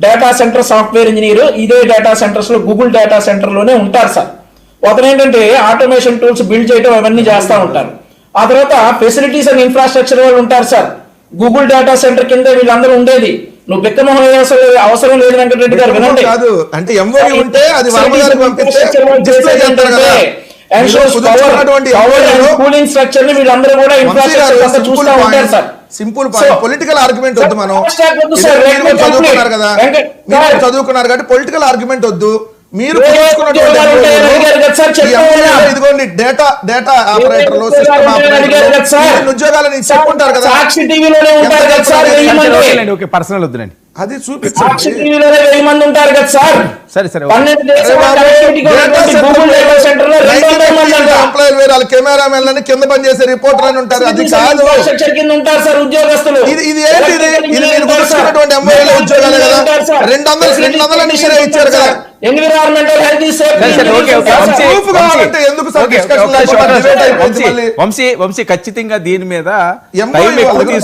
Data centre software engineer ఇదే data centres లో Google data centre లోనే ఉంటారు సార్. అతను ఏంటంటే ఆటోమేషన్ టూల్స్ బిల్డ్ చేయడం అవన్నీ చేస్తూ ఉంటారు. ఆ తర్వాత ఫెసిలిటీస్ అండ్ ఇన్ఫ్రాస్ట్రక్చర్ వాళ్ళు ఉంటారు సార్. గూగుల్ డేటా సెంటర్ కింద వీళ్ళందరూ ఉండేది. నువ్వు బిక్కమోహన్ అవసరం లేదు వెంకటరెడ్డి గారు వినండి. కాదు అంటే ఎంఓయూ ఉంటే అది వర్మ గారికి పంపిస్తే డిస్ప్లే చేస్తారు కదా. కూలింగ్ స్ట్రక్చర్ ని వీళ్ళందరూ కూడా ఇన్ఫ్రాస్ట్రక్చర్ చూస్తూ ఉంటారు సార్. సింపుల్ పొలిటికల్ ఆర్గ్యుమెంట్ వద్దు. మనం చదువుకున్నారు కదా, మీరు చదువుకున్నారు కాబట్టి పొలిటికల్ ఆర్గ్యుమెంట్ వద్దు. మీరు ఇదిగోండి డేటా ఆపరేటర్లు, సిస్టమ్ ఆపరేటర్లు ఉద్యోగాలను చెప్పుకుంటారు కదా. పర్సనల్ వద్దులండి, అది చూపించండి. 1000 మంది ఉంటారు కదా సార్. సరే సరే కెమెరామెన్ కింద పనిచేసే రిపోర్టర్ అని ఉంటారు. అది కాదు, కింద ఉంటారు సార్ ఉద్యోగస్తులు. ఇది ఏంటిది? ఇది మీరు కొనుక్కున్నటువంటి ఎంఓఏల ఉద్యోగాలే కదా. 200 మీరే ఇచ్చారు కదా. ఎన్విరాన్మెంటల్ హెల్త్ ఎందుకు వంశీ ఖచ్చితంగా దీని మీద